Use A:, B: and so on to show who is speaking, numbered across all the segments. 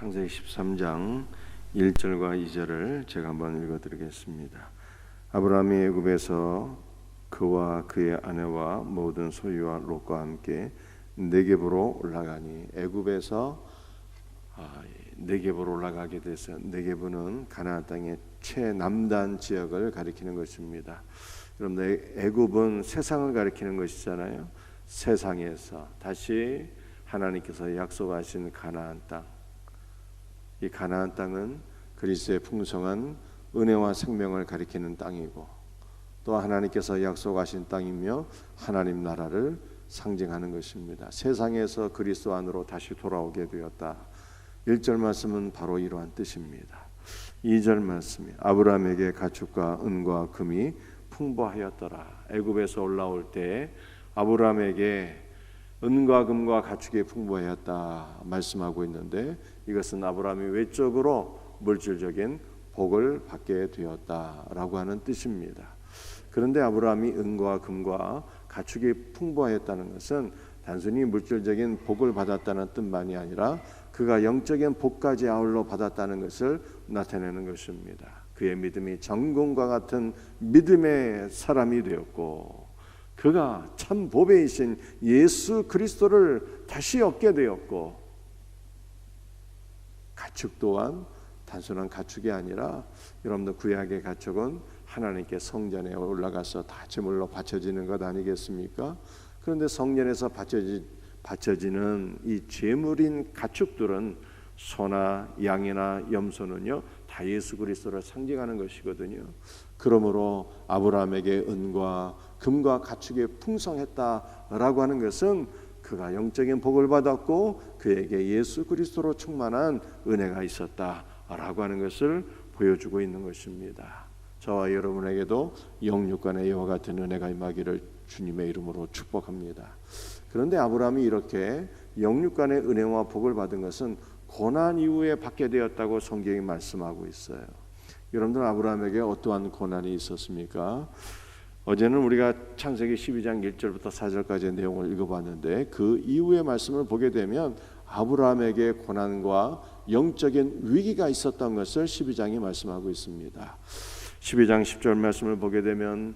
A: 창세기 13장 1절과 2절을 제가 한번 읽어드리겠습니다. 아브라함이 애굽에서 그와 그의 아내와 모든 소유와 롯과 함께 네겝으로 올라가니, 애굽에서 네겝으로 올라가게 돼서, 네겝은 가나안 땅의 최남단 지역을 가리키는 것입니다. 여러분들, 애굽은 세상을 가리키는 것이잖아요. 세상에서 다시 하나님께서 약속하신 가나안 땅, 이 가나안 땅은 그리스도의 풍성한 은혜와 생명을 가리키는 땅이고, 또 하나님께서 약속하신 땅이며 하나님 나라를 상징하는 것입니다. 세상에서 그리스도 안으로 다시 돌아오게 되었다. 1절 말씀은 바로 이러한 뜻입니다. 2절 말씀이 아브라함에게 가축과 은과 금이 풍부하였더라. 애굽에서 올라올 때 아브라함에게 은과 금과 가축이 풍부하였다 말씀하고 있는데, 이것은 아브라함이 외적으로 물질적인 복을 받게 되었다라고 하는 뜻입니다. 그런데 아브라함이 은과 금과 가축이 풍부하였다는 것은 단순히 물질적인 복을 받았다는 뜻만이 아니라 그가 영적인 복까지 아울러 받았다는 것을 나타내는 것입니다. 그의 믿음이 정금과 같은 믿음의 사람이 되었고, 그가 참 보배이신 예수 그리스도를 다시 얻게 되었고, 가축 또한 단순한 가축이 아니라, 여러분들 구약의 가축은 하나님께 성전에 올라가서 다 제물로 바쳐지는 것 아니겠습니까? 그런데 성전에서 바쳐지는 이 제물인 가축들은, 소나 양이나 염소는요 다 예수 그리스도를 상징하는 것이거든요. 그러므로 아브라함에게 은과 금과 가축이 풍성했다라고 하는 것은 그가 영적인 복을 받았고 그에게 예수 그리스도로 충만한 은혜가 있었다라고 하는 것을 보여주고 있는 것입니다. 저와 여러분에게도 영육간의 이와 같은 은혜가 임하기를 주님의 이름으로 축복합니다. 그런데 아브라함이 이렇게 영육간의 은혜와 복을 받은 것은 고난 이후에 받게 되었다고 성경이 말씀하고 있어요. 여러분들, 아브라함에게 어떠한 고난이 있었습니까? 어제는 우리가 창세기 12장 1절부터 4절까지의 내용을 읽어봤는데, 그 이후의 말씀을 보게 되면 아브라함에게 고난과 영적인 위기가 있었던 것을 12장이 말씀하고 있습니다. 12장 10절 말씀을 보게 되면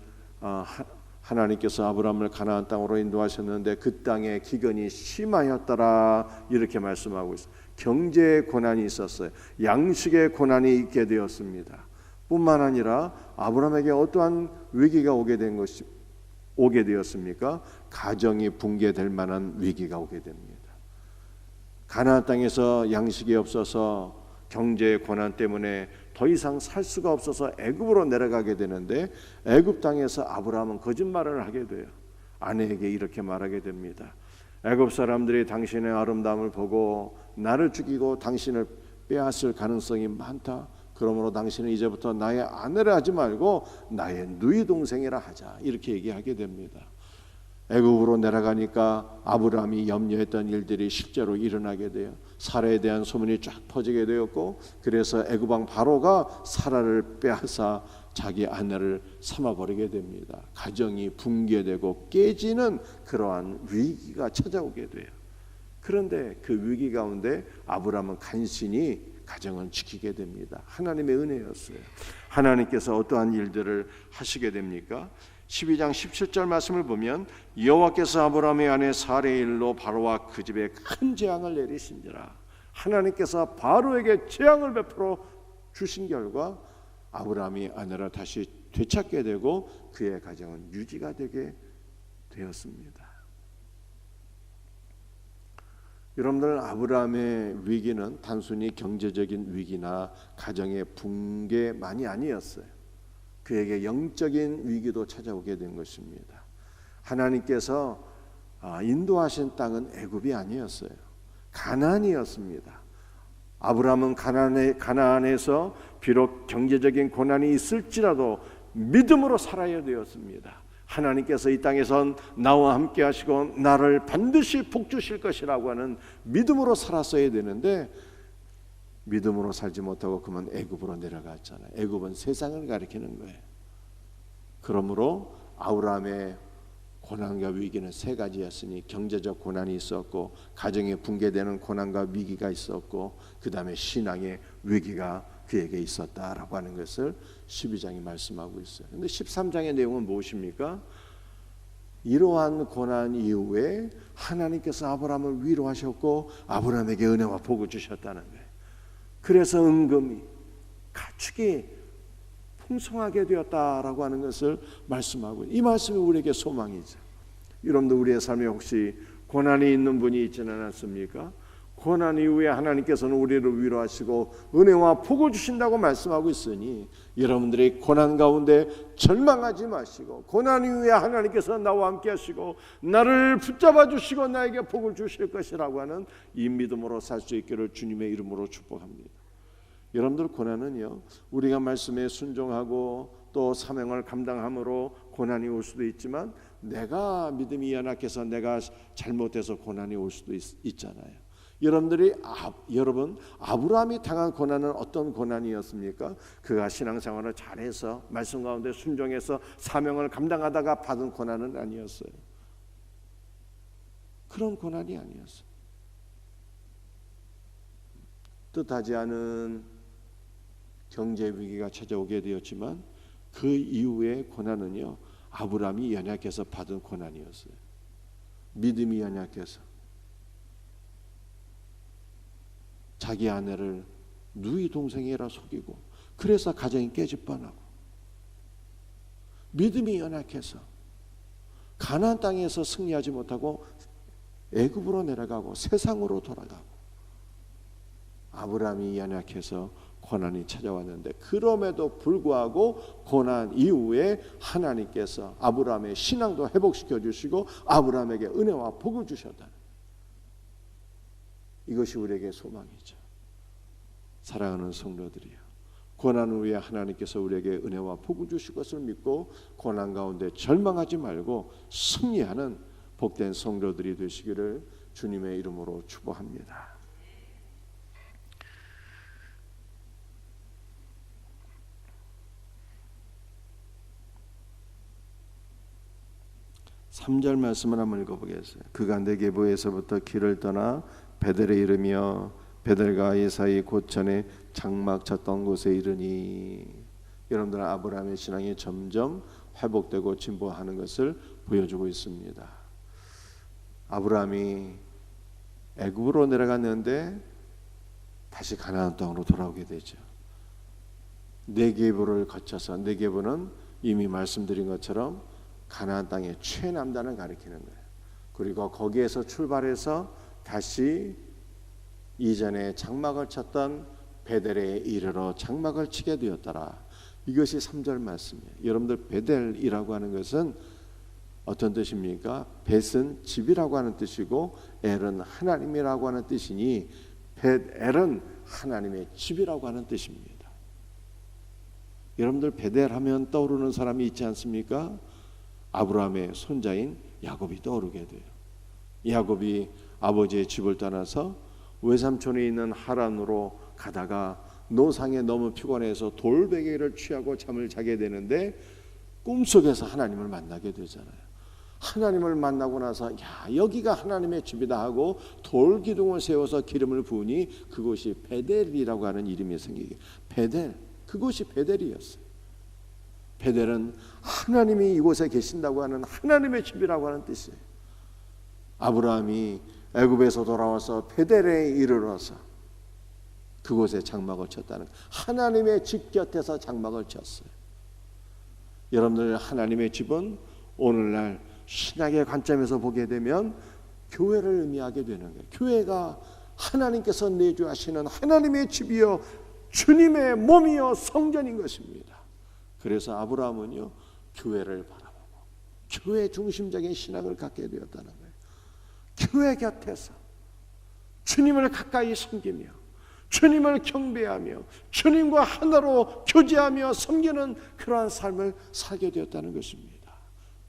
A: 하나님께서 아브라함을 가나안 땅으로 인도하셨는데 그 땅에 기근이 심하였더라, 이렇게 말씀하고 있어요. 경제의 고난이 있었어요. 양식의 고난이 있게 되었습니다. 뿐만 아니라 아브라함에게 어떠한 위기가 오게 되었습니까? 가정이 붕괴될 만한 위기가 오게 됩니다. 가나안 땅에서 양식이 없어서 경제의 고난 때문에 더 이상 살 수가 없어서 애굽으로 내려가게 되는데, 애굽 땅에서 아브라함은 거짓말을 하게 돼요. 아내에게 이렇게 말하게 됩니다. 애굽 사람들이 당신의 아름다움을 보고 나를 죽이고 당신을 빼앗을 가능성이 많다. 그러므로 당신은 이제부터 나의 아내를 하지 말고 나의 누이 동생이라 하자, 이렇게 얘기하게 됩니다. 애굽으로 내려가니까 아브라함이 염려했던 일들이 실제로 일어나게 돼요. 사라에 대한 소문이 쫙 퍼지게 되었고, 그래서 애굽 왕 바로가 사라를 빼앗아 자기 아내를 삼아버리게 됩니다. 가정이 붕괴되고 깨지는 그러한 위기가 찾아오게 돼요. 그런데 그 위기 가운데 아브라함은 간신히 가정을 지키게 됩니다. 하나님의 은혜였어요. 하나님께서 어떠한 일들을 하시게 됩니까? 12장 17절 말씀을 보면, 여호와께서 아브라함의 아내 사라의 일로 바로와 그 집에 큰 재앙을 내리신지라. 하나님께서 바로에게 재앙을 베풀어 주신 결과 아브라함이 아내를 다시 되찾게 되고 그의 가정은 유지가 되게 되었습니다. 여러분들, 아브라함의 위기는 단순히 경제적인 위기나 가정의 붕괴만이 아니었어요. 그에게 영적인 위기도 찾아오게 된 것입니다. 하나님께서 인도하신 땅은 애굽이 아니었어요. 가나안이었습니다. 아브라함은 가나안에서 비록 경제적인 고난이 있을지라도 믿음으로 살아야 되었습니다. 하나님께서 이 땅에선 나와 함께 하시고 나를 반드시 복 주실 것이라고 하는 믿음으로 살았어야 되는데, 믿음으로 살지 못하고 그만 애굽으로 내려갔잖아요. 애굽은 세상을 가리키는 거예요. 그러므로 아브라함의 고난과 위기는 세 가지였으니 경제적 고난이 있었고 가정이 붕괴되는 고난과 위기가 있었고 그 다음에 신앙의 위기가 그에게 있었다라고 하는 것을 12장이 말씀하고 있어요. 그런데 13장의 내용은 무엇입니까? 이러한 고난 이후에 하나님께서 아브라함을 위로하셨고 아브라함에게 은혜와 복을 주셨다는 거예요. 그래서 은금이 가축이 풍성하게 되었다라고 하는 것을 말씀하고 이 말씀이 우리에게 소망이죠. 여러분들 우리의 삶에 혹시 고난이 있는 분이 있지는 않습니까? 고난 이후에 하나님께서는 우리를 위로하시고 은혜와 복을 주신다고 말씀하고 있으니 여러분들이 고난 가운데 절망하지 마시고 고난 이후에 하나님께서 나와 함께 하시고 나를 붙잡아 주시고 나에게 복을 주실 것이라고 하는 이 믿음으로 살 수 있기를 주님의 이름으로 축복합니다. 여러분들 고난은요 우리가 말씀에 순종하고 또 사명을 감당함으로 고난이 올 수도 있지만 내가 믿음이 연약해서 내가 잘못해서 고난이 올 수도 있잖아요. 여러분 아브라함이 당한 고난은 어떤 고난이었습니까? 그가 신앙생활을 잘해서 말씀 가운데 순종해서 사명을 감당하다가 받은 고난은 아니었어요. 그런 고난이 아니었어요. 뜻하지 않은 경제 위기가 찾아오게 되었지만 그 이후의 고난은요 아브라함이 연약해서 받은 고난이었어요. 믿음이 연약해서 자기 아내를 누이 동생이라 속이고 그래서 가정이 깨질 뻔하고 믿음이 연약해서 가나안 땅에서 승리하지 못하고 애굽으로 내려가고 세상으로 돌아가고 아브라함이 연약해서 고난이 찾아왔는데 그럼에도 불구하고 고난 이후에 하나님께서 아브라함의 신앙도 회복시켜 주시고 아브라함에게 은혜와 복을 주셨다는 이것이 우리에게 소망이죠. 사랑하는 성도들이여, 고난 후에 하나님께서 우리에게 은혜와 복을 주실 것을 믿고 고난 가운데 절망하지 말고 승리하는 복된 성도들이 되시기를 주님의 이름으로 축복합니다. 3절 말씀을 한번 읽어보겠어요. 그가 네게보에서부터 길을 떠나 베델에 이르며 베델과 이 사이 곧전에 장막 쳤던 곳에 이르니 여러분들 아브라함의 신앙이 점점 회복되고 진보하는 것을 보여주고 있습니다. 아브라함이 애굽으로 내려갔는데 다시 가나안 땅으로 돌아오게 되죠. 네게보를 거쳐서 네게보는 이미 말씀드린 것처럼 가나안 땅의 최남단을 가리키는 거예요. 그리고 거기에서 출발해서 다시 이전에 장막을 쳤던 베델에 이르러 장막을 치게 되었더라. 이것이 3절 말씀이에요. 여러분들 베델이라고 하는 것은 어떤 뜻입니까? 벳은 집이라고 하는 뜻이고 엘은 하나님이라고 하는 뜻이니 벳엘은 하나님의 집이라고 하는 뜻입니다. 여러분들 베델 하면 떠오르는 사람이 있지 않습니까? 아브라함의 손자인 야곱이 떠오르게 돼요. 야곱이 아버지의 집을 떠나서 외삼촌이 있는 하란으로 가다가 노상에 너무 피곤해서 돌베개를 취하고 잠을 자게 되는데 꿈속에서 하나님을 만나게 되잖아요. 하나님을 만나고 나서 야 여기가 하나님의 집이다 하고 돌기둥을 세워서 기름을 부으니 그곳이 베델이라고 하는 이름이 생기게 베델 그곳이 베델이었어요. 베델은 하나님이 이곳에 계신다고 하는 하나님의 집이라고 하는 뜻이에요. 아브라함이 애굽에서 돌아와서 베델에 이르러서 그곳에 장막을 쳤다는 하나님의 집 곁에서 장막을 쳤어요. 여러분들 하나님의 집은 오늘날 신학의 관점에서 보게 되면 교회를 의미하게 되는 거예요. 교회가 하나님께서 내주하시는 하나님의 집이요 주님의 몸이요 성전인 것입니다. 그래서 아브라함은요 교회를 바라보고 교회 중심적인 신앙을 갖게 되었다는 거예요. 교회 곁에서 주님을 가까이 섬기며 주님을 경배하며 주님과 하나로 교제하며 섬기는 그러한 삶을 살게 되었다는 것입니다.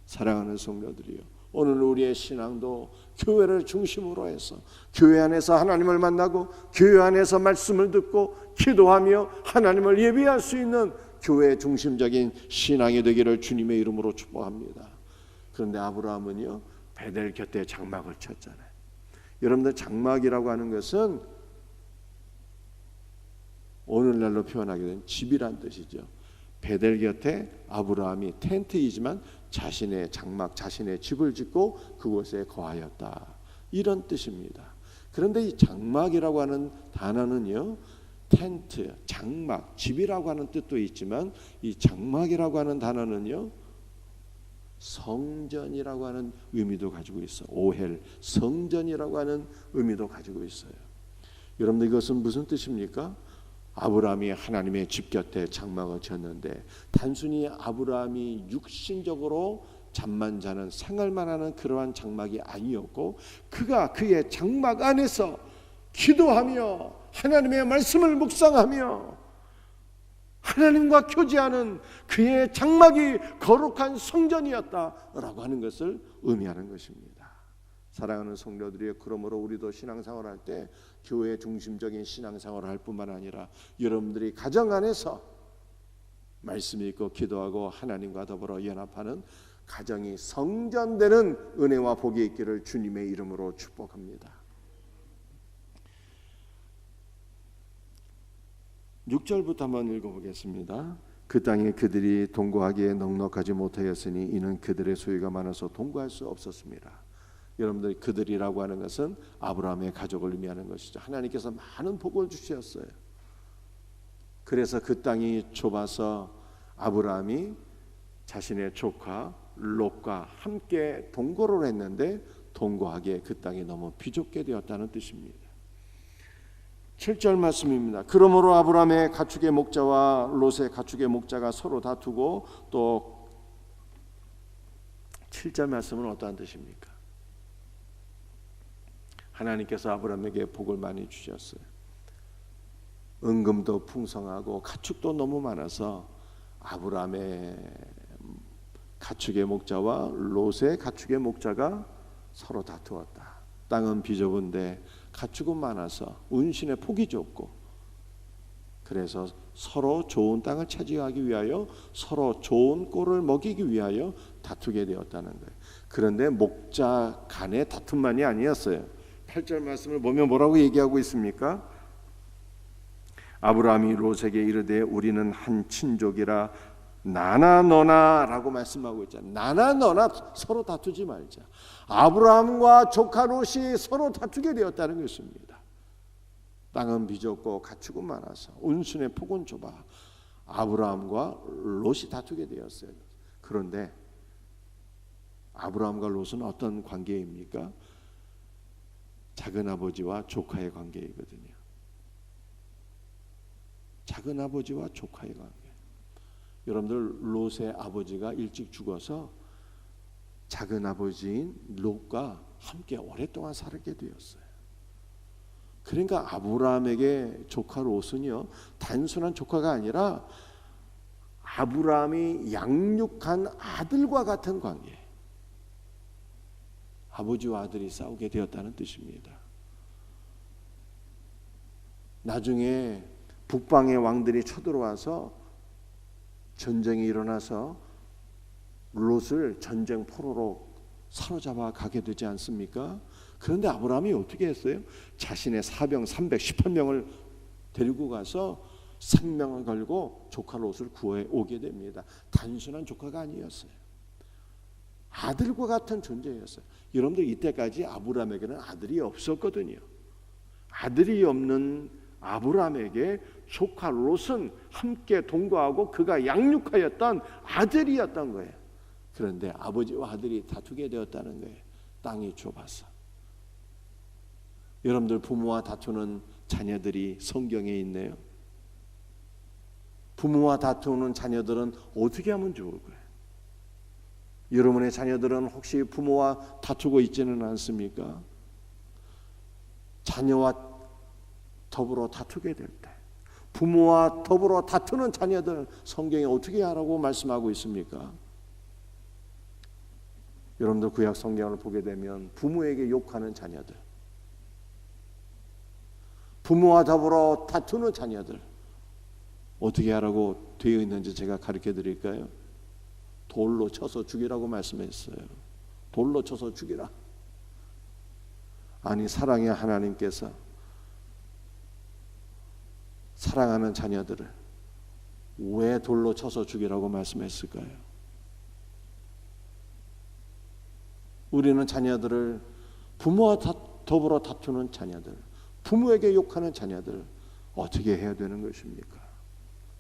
A: 사랑하는 성도들이요, 오늘 우리의 신앙도 교회를 중심으로 해서 교회 안에서 하나님을 만나고 교회 안에서 말씀을 듣고 기도하며 하나님을 예배할 수 있는 교회 중심적인 신앙이 되기를 주님의 이름으로 축복합니다. 그런데 아브라함은요 베델 곁에 장막을 쳤잖아요. 여러분들 장막이라고 하는 것은 오늘날로 표현하게 되면 집이란 뜻이죠. 베델 곁에 아브라함이 텐트이지만 자신의 장막, 자신의 집을 짓고 그곳에 거하였다, 이런 뜻입니다. 그런데 이 장막이라고 하는 단어는요 텐트, 장막, 집이라고 하는 뜻도 있지만 이 장막이라고 하는 단어는요 성전이라고 하는 의미도 가지고 있어. 오헬, 성전이라고 하는 의미도 가지고 있어요. 여러분들 이것은 무슨 뜻입니까? 아브라함이 하나님의 집 곁에 장막을 쳤는데 단순히 아브라함이 육신적으로 잠만 자는 생활만 하는 그러한 장막이 아니었고 그가 그의 장막 안에서 기도하며 하나님의 말씀을 묵상하며 하나님과 교제하는 그의 장막이 거룩한 성전이었다라고 하는 것을 의미하는 것입니다. 사랑하는 성도들이여, 그러므로 우리도 신앙생활할 때 교회 중심적인 신앙생활을 할 뿐만 아니라 여러분들이 가정 안에서 말씀 읽고 기도하고 하나님과 더불어 연합하는 가정이 성전되는 은혜와 복이 있기를 주님의 이름으로 축복합니다. 6절부터 한번 읽어보겠습니다. 그 땅에 그들이 동거하기에 넉넉하지 못하였으니 이는 그들의 소유가 많아서 동거할 수 없었습니다. 여러분들, 그들이라고 하는 것은 아브라함의 가족을 의미하는 것이죠. 하나님께서 많은 복을 주셨어요. 그래서 그 땅이 좁아서 아브라함이 자신의 조카 롯과 함께 동거를 했는데 동거하기에 그 땅이 너무 비좁게 되었다는 뜻입니다. 7절 말씀입니다. 그러므로 아브라함의 가축의 목자와 롯의 가축의 목자가 서로 다투고, 또 7절 말씀은 어떠한 뜻입니까? 하나님께서 아브라함에게 복을 많이 주셨어요. 은금도 풍성하고 가축도 너무 많아서 아브라함의 가축의 목자와 롯의 가축의 목자가 서로 다투었다. 땅은 비좁은데 가축은 많아서 운신의 폭이 좁고, 그래서 서로 좋은 땅을 차지하기 위하여 서로 좋은 꼴을 먹이기 위하여 다투게 되었다는 거예요. 그런데 목자 간의 다툼만이 아니었어요. 8절 말씀을 보면 뭐라고 얘기하고 있습니까? 아브라함이 롯에게 이르되 우리는 한 친족이라 나나 너나 라고 말씀하고 있잖아요. 나나 너나 서로 다투지 말자. 아브라함과 조카 롯이 서로 다투게 되었다는 것입니다. 땅은 비좁고 가축은 많아서 운순의 폭은 좁아 아브라함과 롯이 다투게 되었어요. 그런데 아브라함과 롯은 어떤 관계입니까? 작은아버지와 조카의 관계이거든요. 작은아버지와 조카의 관계. 여러분들, 롯의 아버지가 일찍 죽어서 작은아버지인 롯과 함께 오랫동안 살게 되었어요. 그러니까 아브라함에게 조카 롯은요, 단순한 조카가 아니라 아브라함이 양육한 아들과 같은 관계. 아버지와 아들이 싸우게 되었다는 뜻입니다. 나중에 북방의 왕들이 쳐들어와서 전쟁이 일어나서 롯을 전쟁 포로로 사로잡아 가게 되지 않습니까? 그런데 아브라함이 어떻게 했어요? 자신의 사병 318명을 데리고 가서 생명을 걸고 조카 롯을 구해 오게 됩니다. 단순한 조카가 아니었어요. 아들과 같은 존재였어요. 여러분들, 이때까지 아브라함에게는 아들이 없었거든요. 아들이 없는 아브라함에게 조카 롯은 함께 동거하고 그가 양육하였던 아들이었던 거예요. 그런데 아버지와 아들이 다투게 되었다는 거예요. 땅이 좁아서. 여러분들, 부모와 다투는 자녀들이 성경에 있네요. 부모와 다투는 자녀들은 어떻게 하면 좋을까요? 여러분의 자녀들은 혹시 부모와 다투고 있지는 않습니까? 자녀와 더불어 다투게 될 때, 부모와 더불어 다투는 자녀들 성경에 어떻게 하라고 말씀하고 있습니까? 여러분들, 구약 성경을 보게 되면 부모에게 욕하는 자녀들, 부모와 더불어 다투는 자녀들 어떻게 하라고 되어 있는지 제가 가르쳐 드릴까요? 돌로 쳐서 죽이라고 말씀했어요. 돌로 쳐서 죽이라. 아니, 사랑의 하나님께서 사랑하는 자녀들을 왜 돌로 쳐서 죽이라고 말씀했을까요? 우리는 자녀들을, 부모와 더불어 다투는 자녀들, 부모에게 욕하는 자녀들 어떻게 해야 되는 것입니까?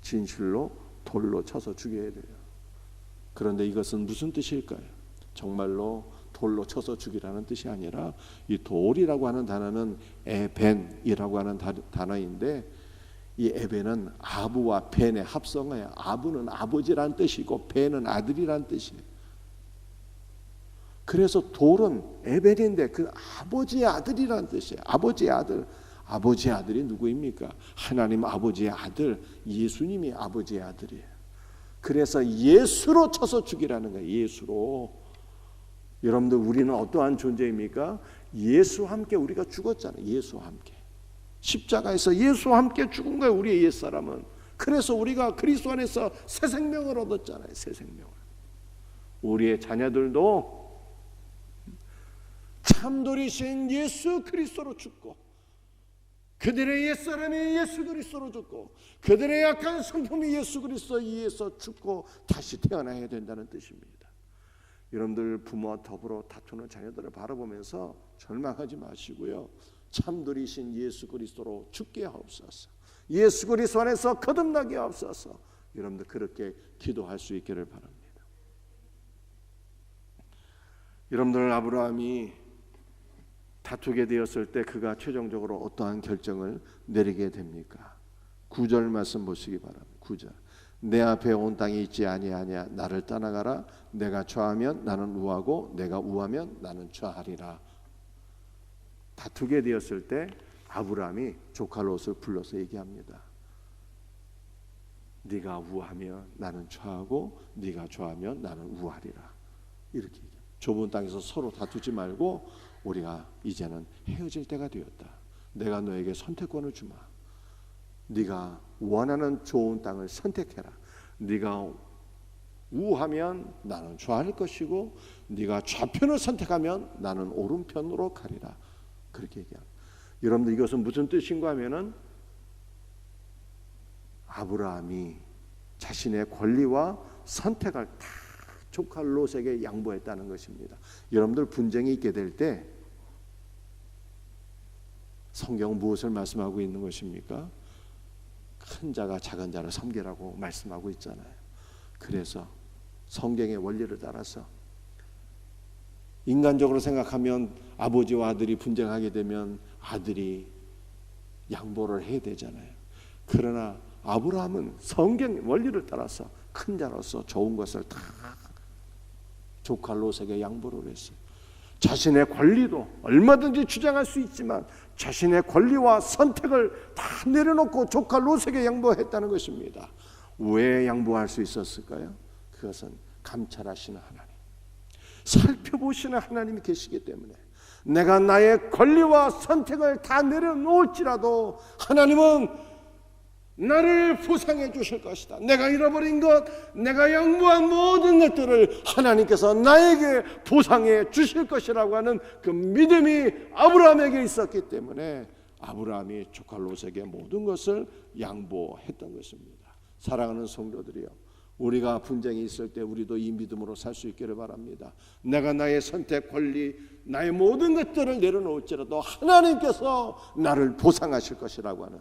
A: 진실로 돌로 쳐서 죽여야 돼요. 그런데 이것은 무슨 뜻일까요? 정말로 돌로 쳐서 죽이라는 뜻이 아니라, 이 돌이라고 하는 단어는 에벤이라고 하는 단어인데, 이 에벤은 아부와 벤의 합성어예요. 아부는 아버지란 뜻이고 벤은 아들이란 뜻이에요. 그래서 돌은 에벤인데 그 아버지의 아들이란 뜻이에요. 아버지의 아들. 아버지의 아들이 누구입니까? 하나님 아버지의 아들, 예수님이 아버지의 아들이에요. 그래서 예수로 쳐서 죽이라는 거예요. 예수로. 여러분들, 우리는 어떠한 존재입니까? 예수와 함께 우리가 죽었잖아요. 예수와 함께 십자가에서 예수와 함께 죽은 거예요. 우리의 옛사람은. 그래서 우리가 그리스도 안에서 새 생명을 얻었잖아요. 새 생명을. 우리의 자녀들도 참돌이신 예수 그리스도로 죽고, 그들의 옛사람이 예수 그리스도로 죽고, 그들의 약한 성품이 예수 그리스도에 의해서 죽고 다시 태어나야 된다는 뜻입니다. 여러분들, 부모와 더불어 다투는 자녀들을 바라보면서 절망하지 마시고요, 참돌이신 예수 그리스도로 죽게 하옵소서. 예수 그리스도 안에서 거듭나게 하옵소서. 여러분들, 그렇게 기도할 수 있기를 바랍니다. 여러분들, 아브라함이 다투게 되었을 때 그가 최종적으로 어떠한 결정을 내리게 됩니까? 9절 말씀 보시기 바랍니다. 9절. 내 앞에 온 땅이 있지 아니하냐. 나를 떠나가라. 내가 좌하면 나는 우하고 내가 우하면 나는 좌하리라. 다투게 되었을 때 아브라함이 조카 롯을 불러서 얘기합니다. 네가 우하면 나는 좌하고 네가 좌하면 나는 우하리라. 이렇게 얘기합니다. 좁은 땅에서 서로 다투지 말고 우리가 이제는 헤어질 때가 되었다. 내가 너에게 선택권을 주마. 네가 원하는 좋은 땅을 선택해라. 네가 우하면 나는 좌할 것이고 네가 좌편을 선택하면 나는 오른편으로 가리라. 그렇게 얘기합니다. 여러분들, 이것은 무슨 뜻인가 하면은 아브라함이 자신의 권리와 선택을 다 조카 롯에게 양보했다는 것입니다. 여러분들, 분쟁이 있게 될 때 성경은 무엇을 말씀하고 있는 것입니까? 큰 자가 작은 자를 섬기라고 말씀하고 있잖아요. 그래서 성경의 원리를 따라서 인간적으로 생각하면 아버지와 아들이 분쟁하게 되면 아들이 양보를 해야 되잖아요. 그러나 아브라함은 성경 원리를 따라서 큰 자로서 좋은 것을 다 조카 롯에게 양보를 했어요. 자신의 권리도 얼마든지 주장할 수 있지만 자신의 권리와 선택을 다 내려놓고 조카 롯에게 양보했다는 것입니다. 왜 양보할 수 있었을까요? 그것은 감찰하시는 하나님, 살펴보시는 하나님이 계시기 때문에, 내가 나의 권리와 선택을 다 내려놓을지라도 하나님은 나를 보상해 주실 것이다. 내가 잃어버린 것, 내가 양보한 모든 것들을 하나님께서 나에게 보상해 주실 것이라고 하는 그 믿음이 아브라함에게 있었기 때문에 아브라함이 조카 롯에게 모든 것을 양보했던 것입니다. 사랑하는 성도들이요, 우리가 분쟁이 있을 때 우리도 이 믿음으로 살 수 있기를 바랍니다. 내가 나의 선택, 권리, 나의 모든 것들을 내려놓을지라도 하나님께서 나를 보상하실 것이라고 하는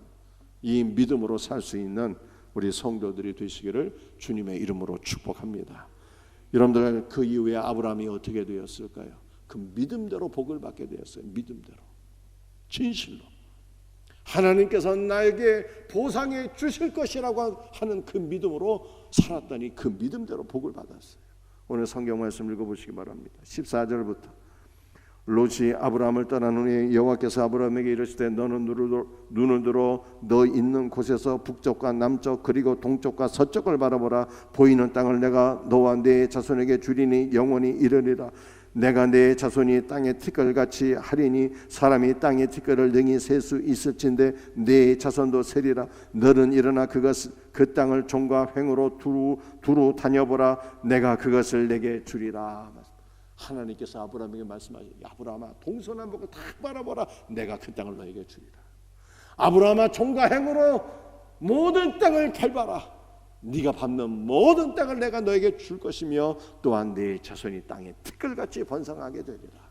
A: 이 믿음으로 살 수 있는 우리 성도들이 되시기를 주님의 이름으로 축복합니다. 여러분들, 그 이후에 아브라함이 어떻게 되었을까요? 그 믿음대로 복을 받게 되었어요. 믿음대로, 진실로 하나님께서 나에게 보상해 주실 것이라고 하는 그 믿음으로 살았더니 그 믿음대로 복을 받았어요. 오늘 성경 말씀 읽어보시기 바랍니다. 14절부터. 롯이 아브라함을 떠난 후에 여호와께서 아브라함에게 이르시되 너는 눈을 들어 너 있는 곳에서 북쪽과 남쪽 그리고 동쪽과 서쪽을 바라보라. 보이는 땅을 내가 너와 네 자손에게 주리니 영원히 이르리라. 내가 네 자손이 땅의 티끌같이 하리니 사람이 땅의 티끌을 능히 셀 수 있을진데 네 자손도 세리라. 너는 일어나 그 땅을 종과 횡으로 두루 다녀보라. 내가 그것을 내게 주리라. 하나님께서 아브라함에게 말씀하시죠. 아브라함아, 동서남 북을 다 바라보라. 내가 그 땅을 너에게 주리라. 아브라함아, 종과 행으로 모든 땅을 밟아라. 네가 밟는 모든 땅을 내가 너에게 줄 것이며 또한 네 자손이 땅에 티끌같이 번성하게 되리라.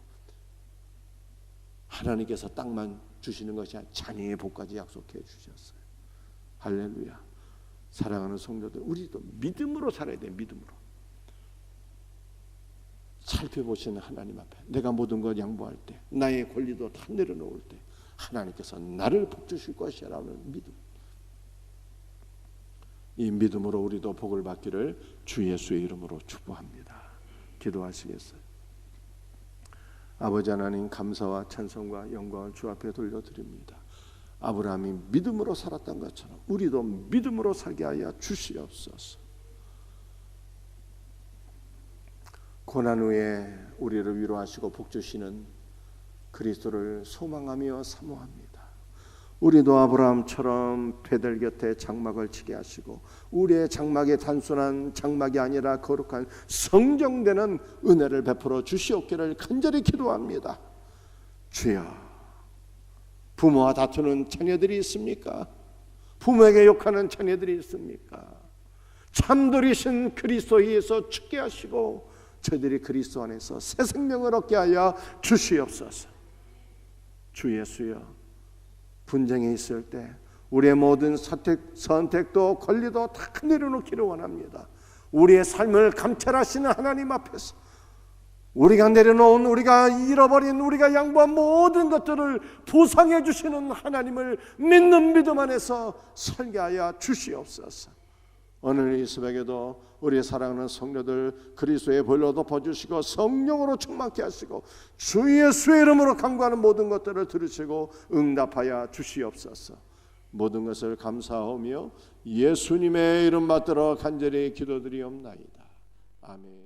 A: 하나님께서 땅만 주시는 것이 아니라 자녀의 복까지 약속해 주셨어요. 할렐루야. 사랑하는 성도들, 우리도 믿음으로 살아야 돼. 믿음으로 살펴보시는 하나님 앞에 내가 모든 것 양보할 때, 나의 권리도 다 내려놓을 때 하나님께서 나를 복 주실 것이라는 믿음, 이 믿음으로 우리도 복을 받기를 주 예수의 이름으로 축복합니다. 기도하시겠어요? 아버지 하나님, 감사와 찬송과 영광을 주 앞에 돌려드립니다. 아브라함이 믿음으로 살았던 것처럼 우리도 믿음으로 살게 하여 주시옵소서. 고난 후에 우리를 위로하시고 복 주시는 그리스도를 소망하며 사모합니다. 우리도 아브라함처럼 배들 곁에 장막을 치게 하시고 우리의 장막이 단순한 장막이 아니라 거룩한 성정되는 은혜를 베풀어 주시옵기를 간절히 기도합니다. 주여, 부모와 다투는 자녀들이 있습니까? 부모에게 욕하는 자녀들이 있습니까? 참돌이신 그리스도에서 죽게 하시고 저들이 그리스도 안에서 새 생명을 얻게 하여 주시옵소서. 주 예수여, 분쟁이 있을 때 우리의 모든 선택도 권리도 다 내려놓기를 원합니다. 우리의 삶을 감찰하시는 하나님 앞에서 우리가 내려놓은, 우리가 잃어버린, 우리가 양보한 모든 것들을 보상해 주시는 하나님을 믿는 믿음 안에서 살게 하여 주시옵소서. 오늘 이 새벽에도 우리 사랑하는 성도들 그리스도의 보혈로 덮어주시고 성령으로 충만케 하시고 주 예수의 이름으로 간구하는 모든 것들을 들으시고 응답하여 주시옵소서. 모든 것을 감사하며 예수님의 이름 받들어 간절히 기도드리옵나이다. 아멘.